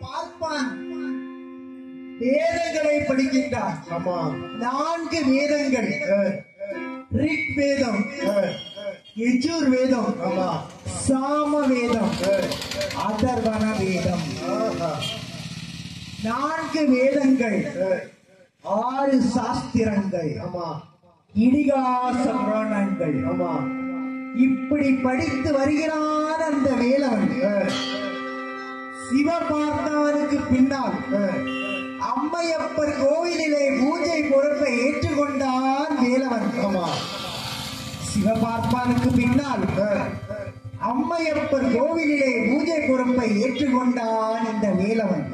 பார்ப்பான் வேதங்களை படிக்கின்றான். 4 வேதங்கள், ரிக் வேதம், யஜுர் வேதம், சாம வேதம், அதர்வண வேதம். 4 வேதங்கள், 6 சாஸ்திரங்கள், இதிகாச புராணங்கள். இப்படி படித்து வருகிறான் அந்த வேலவன். சிவபார்த்தானுக்கு பின்னால் அம்மையப்பர் கோவிலிலே பூஜை பொறுப்பை ஏற்றுக்கொண்டான் வேலவன். சிவபார்ப்பானுக்கு பின்னால் அம்மையப்பர் கோவிலிலே பூஜை பொறுப்பை ஏற்றுக்கொண்டான் இந்த வேலவன்.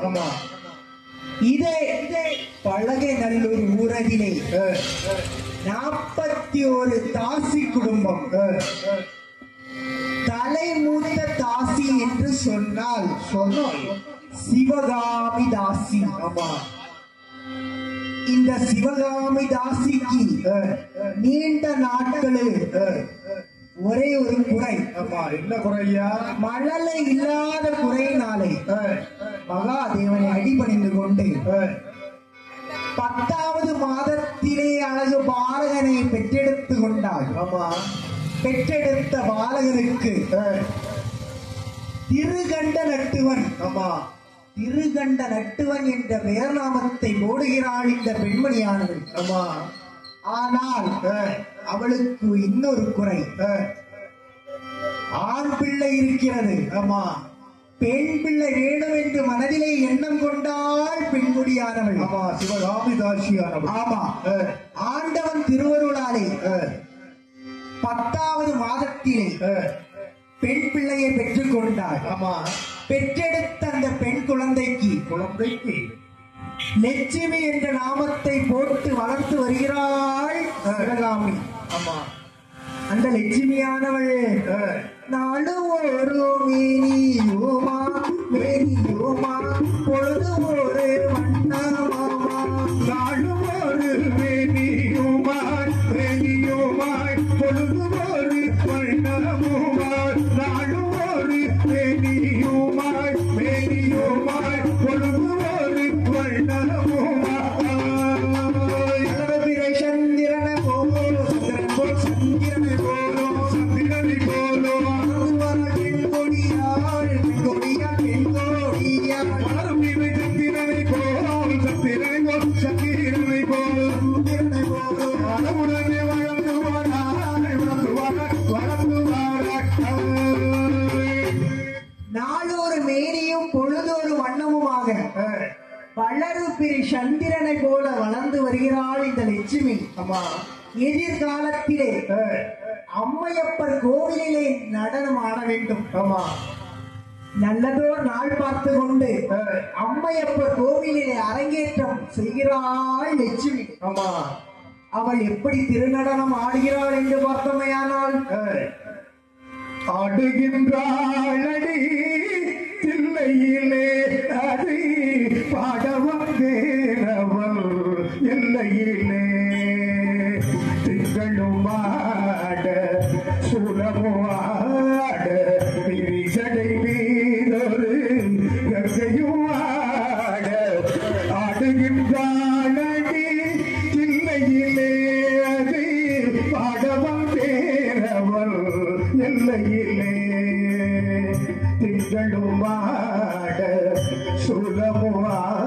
இதே பழகநல்லூர் ஊரதிலே 41 தாசி குடும்பம். தலைமூத்த தாசி என்று சொன்னால் சிவகாமி தாசி. இந்த சிவகாமி தாசிக்கு நீண்ட நாட்களில் ஒரே ஒரு குறை. என்ன குறையா? மழலை இல்லாத குறையினாலே மகாதேவனை அடிபணிந்து கொண்டு 10வது மாதத்திலே அழகு பாலகனை பெற்றெடுத்து கொண்டாள். பெற்றெடுத்த பாலகனுக்கு திருகண்ட நட்டுவன், திருகண்ட நட்டுவன் என்ற பெயர் நாமத்தை போடுகிறாள் இந்த பெண்மணியானவள். ஆனால் அவளுக்கு இன்னொரு குறை. ஆண் பிள்ளை இருக்கிறது, பெண் பிள்ளை வேணும் என்று மனதிலே எண்ணம் கொண்டாள் பெண்குடியானவள். சிவகாமி தாசியானவள். ஆண்டவன் திருவருளாலே 10வது மாதத்திலே பெண் பிள்ளையை பெற்றுக் கொண்டாள். பெற்றெடுத்த அந்த பெண் குழந்தைக்கு லட்சுமி என்ற நாமத்தை போட்டு வளர்த்து வருகிறாள் சிவகாமி. அந்த லட்சுமியானவள் நாளும் ஒரு மேனியோமா மேனியோமா பொழுது ஒரு வண்ணமாமா, நாளும் ஒரு மேனியோமா மேனியோமா பொழுது ஒரு வண்ணமுமா, நாளும் ஒரு மேனியோமா மேனியோமா பொழுது ஒரு வண்ணமுமா. சந்திரனை போலோ சந்திரனை போலோ சந்திரனை போலோ பெண் கொடியாள் கொடியாள் பெண் கொடியாள் சந்திரனை போல் சந்திரனை போல் சந்திரனை போல் சந்திரனை போலோ உடனே நாளொரு மேனியும் பொழுதொரு வண்ணமுமாக வளரு பிரி சந்திரனை போல வளர்ந்து வருகிறாள் இந்த லட்சுமி. எதிர்காலத்திலே அம்மையப்பர் கோவிலிலே நடனம் ஆட வேண்டும். நல்லதோர் நாள் பார்த்து கொண்டு அம்மையப்பர் கோவிலிலே அரங்கேற்றம் செய்கிறாள் லட்சுமி. அவள் எப்படி திருநடனம் ஆடுகிறாள் என்று பார்த்தமையானால் ஆடுகின்றாளடி தில்லையிலே அது பாட வந்தேனவள் எல்லையிலே திங்களும் ஆட சுலமும் ஆட பிரிசடை மீதொரு கங்கையும் ஆட ஆடுகின்றாளடி தில்லையிலே அது பாட வந்தேனவள் எல்லையிலே திங்களும் ஆட சுலமும் ஆட